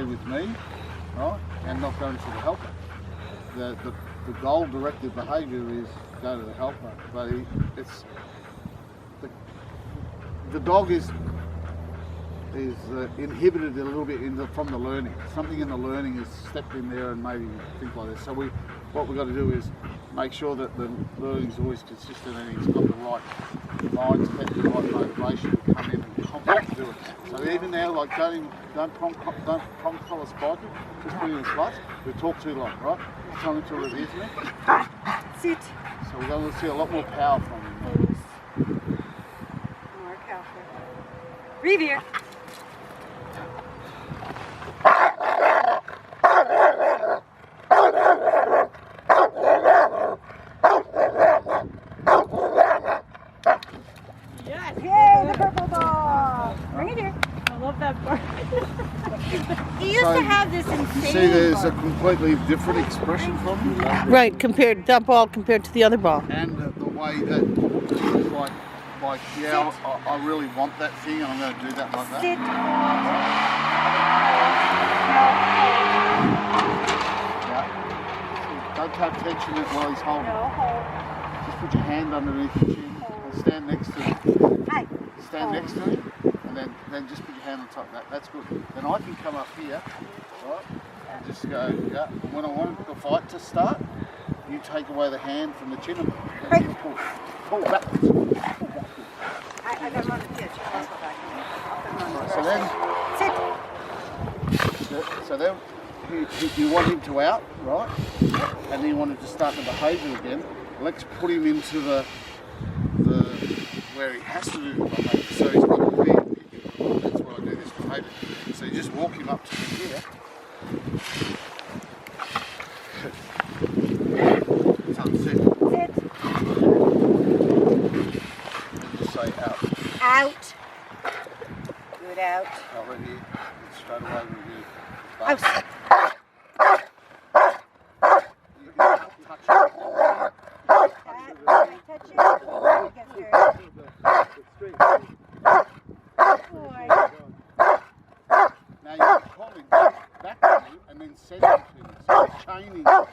with me, right, and not going to the helper. The goal-directed behaviour is go to the helper, but it's the dog is inhibited a little bit from the learning. Something in the learning has stepped in there and made him think like this. So what we've got to do is make sure that the learning is always consistent and he's got the right mindset, the right motivation to come in and confident to do it. So even now, like don't prompt collar spike it, just put it in his class. We talk too long, right? Tell him to revere to me. Sit. So we're going to see a lot more power from him. More powerful. Revere. Yes! Yay, the purple ball! Bring it here. I love that bark. He used to have this insane See, there's bark. a completely different expression from him. Right, compared that ball compared to the other ball. And the way that he's like yeah, I really want that thing and I'm going to do that like that. Sit. Yeah. Don't take tension while he's holding. No, hold. Just put your hand underneath your chin and stand next to him. Hi. Stand next to him and then just put your hand on top of that. That's good. Then I can come up here, right, and just go, yeah. And when I want the fight to start, you take away the hand from the chin and you pull backwards. I got him on the pitch. I'll go back. So then you want him to out, right? And then you want him to start the behaviour again. Let's put him into the where he has to do the behaviour. So he's got a clear picture. That's why I do this behaviour. So you just walk him up to here. Tell him sit. Sit. And just say out. Out. Good out. I'll let you straight away with you. Out. Touch it. Now you pull him back on you and then send him to him. So you're chaining. Do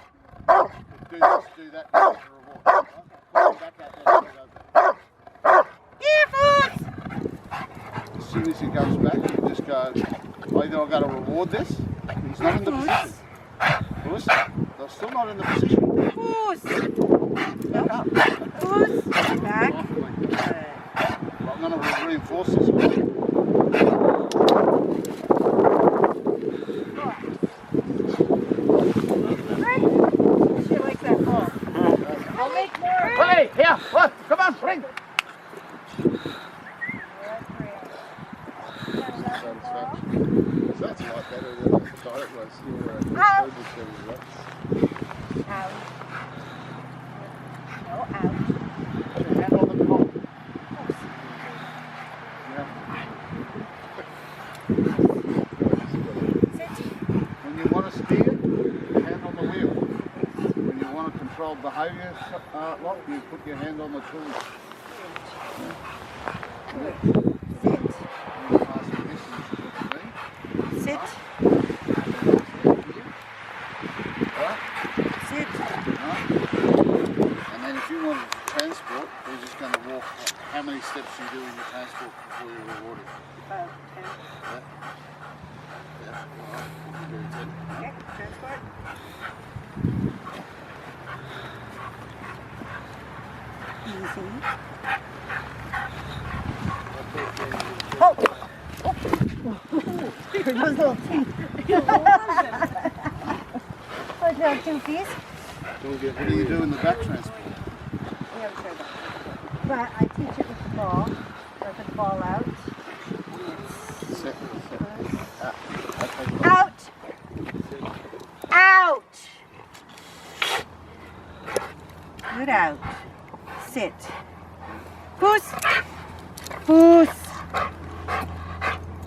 this, do that, and get a reward. Right? Pull him back out there. As soon as he goes back, you just go, either I've got to reward this. He's not in the position. Listen, they're still not in the position. Puss. Back up. Puss. Back. Good. I'm going to reinforce this one. She likes that ball. I'll make more. Hey, here, what? Come on, bring. Satisfaction. So that's a lot better than I thought it was. You were Out. right? Out. No, out. Put your hand on the top. Sit. When you want to steer, your hand on the wheel. When you want to control behaviour, lock, you put your hand on the tool. Sit. Sit. Sit. And then if you want to transport, we're just going to walk how many steps you do in the transport before you're rewarded. About 10. Yeah. Yeah. All right. We can do 10. Okay, transport. Easy. Oh! Those little teeth. Like little toofies. What do you do in the back transport? We haven't tried that. But I teach it with the ball. Let the ball out. Set. Out! Out! Good out. Sit. Puss! Puss!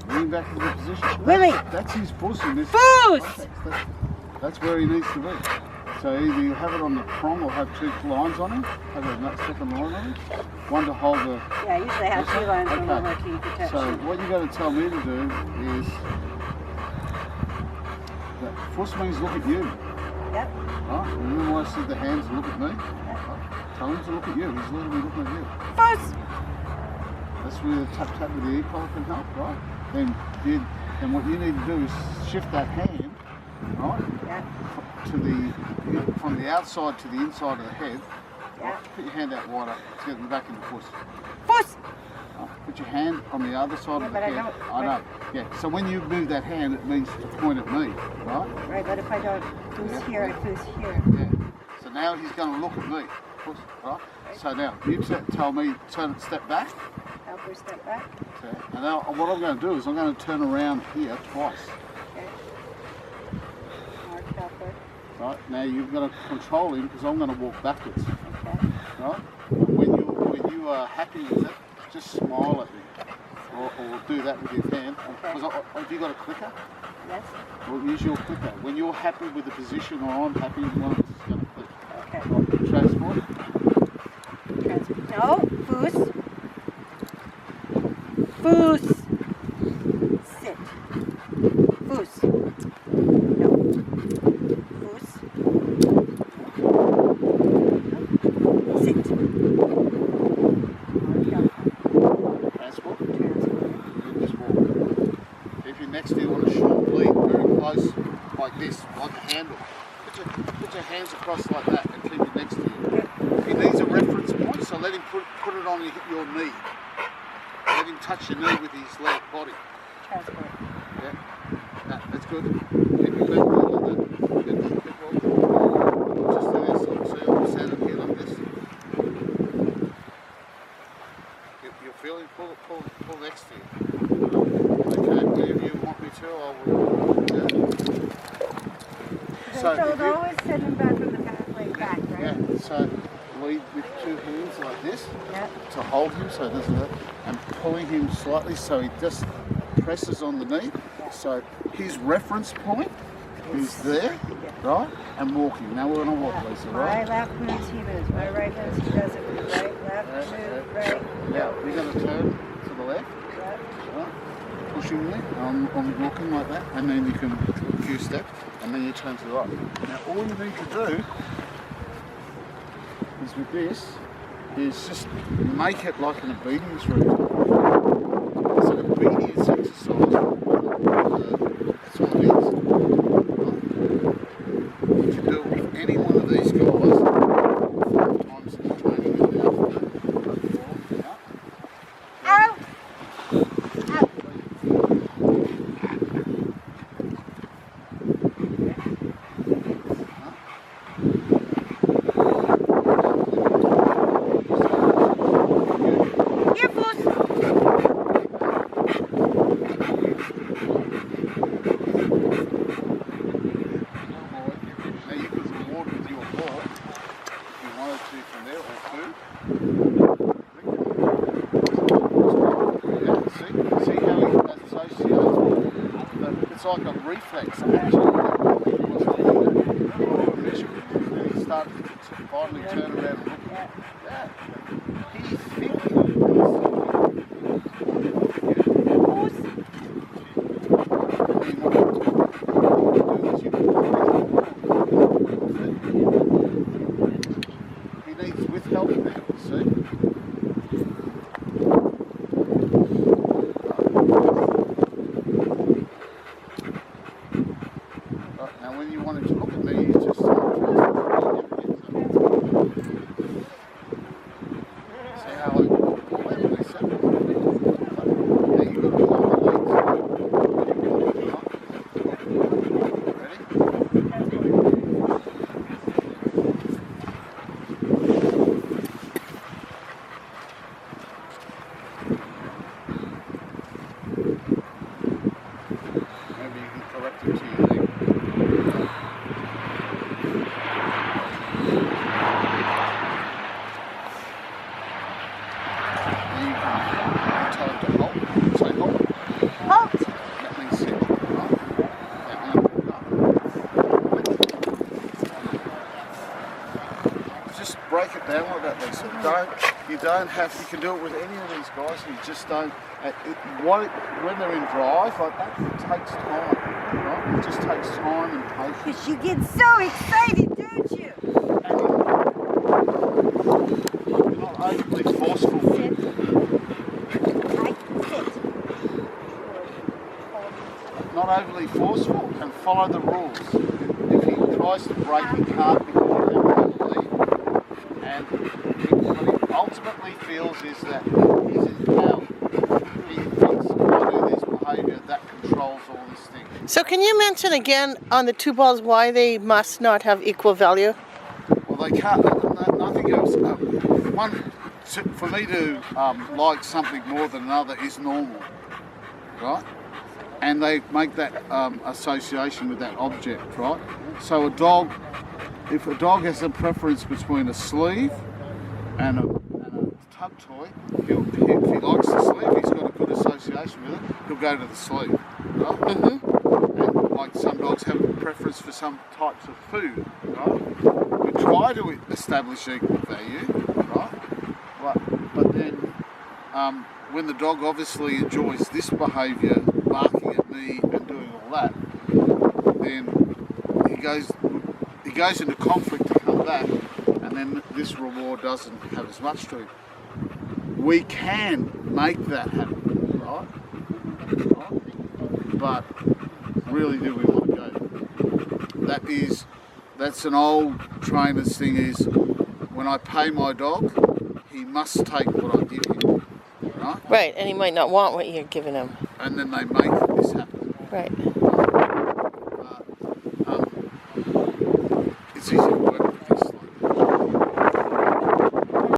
Bring him back to the position. Willie! That's his puss in this Puss! context. That's where he needs to be. So either you have it on the prong or have two lines on him, have a second line on him, one to hold the... Yeah, usually I have two lines and one more key to touch. So what you got to tell me to do is Fuss means look at you. Yep. Right? Remember when I said the hands look at me? Right? Tell him to look at you. He's literally looking at you. Fuss. That's where the tap tap with the ear collar can help, right? Then what you need to do is shift that hand, right, Yep. to the from the outside to the inside of the head. Yep. Put your hand out wider to get them back in the Fuss. Fuss. Put your hand on the other side Yeah, of the but I head. don't- I know. Yeah. So when you move that hand, it means to point at me, right? Right, but if I don't goose Yeah. here, I goose here. Yeah. So now he's going to look at me, Fuss, right? So now you tell me step back. Now first step back. Okay. And now what I'm going to do is I'm going to turn around here twice. Okay. Mark upward. Right. Now you've got to control him because I'm going to walk backwards. Okay. Right. And when you are happy with it, just smile at me, or do that with your hand. Okay. Because have you got a clicker? Yes. Well, use your clicker. When you're happy with the position, or I'm happy, one of us is going to click. Okay. Right. Transport. No. Foos. Foos. Sit. Foos. No. Foos. Sit. Transport. Transport. And just walk. If you're next to you on a short lead, very close, like this, like a handle, put your hands across like that and keep it next to you. He needs a reference point, so let him put it on your knee. Let him touch your knee with his leg body. Transport. Yeah, that's good. Keep your leg like that. Keep walking. Just do this. So you'll stand up here like this. You're feeling pull next to you. Okay, whenever you want me to, I will. Yeah. So if you- always send him back from the back, leg back, right? Yeah, so lead with two hands like this Yeah. to hold him so it doesn't hurt, and pulling him slightly so he just presses on the knee. So his reference point is there, right? And walking. Now we're going to walk, Lisa, My right? left moves, he moves. My right moves, he doesn't move. Right, left, move, right. Now we're going to turn to the left, Left. right? Pushing me on walking like that, and then you can do a few steps, and then you turn to the right. Now all you need to do is with this is just make it like an obedience routine. It's an obedience exercise. That's all it is. You can do it with any one of these guys. Times the training of the alphabet. Out! Out! Here, Foos! Now you can reward with your ball if you wanted to from there or food. Yeah, see how he associates. But it's like a reflex actually. Then he started to finally turn around and look at you. Yeah. He's thinking. He needs with help now, see? Right, now when you want him to look at me, you just see how I when they set now you've got to be on the maybe you can correct it to your leg. Then you can tell him to halt. Say halt. Halt! That means sit. Right? That means up. Just break it down like that, Lisa. Don't You don't have. You can do it with any of these guys. You just don't. When they're in drive like that, it takes time. Right? It just takes time and patience. Because you get so excited, don't you? And you're not overly forceful. Sit. Right, sit. Not overly forceful, and follow the rules. If he tries to break, he can't because you have to leave. And what he ultimately feels is that he's in power. He thinks if I do this behaviour, that controls all this thing. So can you mention again on the 2 balls why they must not have equal value? Well, they can't. Nothing else. For me to like something more than another is normal, right? And they make that association with that object, right? So if a dog has a preference between a sleeve and a tug toy, if he likes the sleeve, he's got a good association with it, he'll go to the sleeve, right? Mm-hmm. And like some dogs have a preference for some types of food, right? We try to establish equal value, right? But then when the dog obviously enjoys this behaviour, barking at me and doing all that, then he goes into conflict to come back, and then this reward doesn't have as much to it. We can make that happen, right? But really, do we want to go? That's an old trainer's thing. Is when I pay my dog, he must take what I give him, right? Right, and he might not want what you're giving him. And then they make this happen. Right.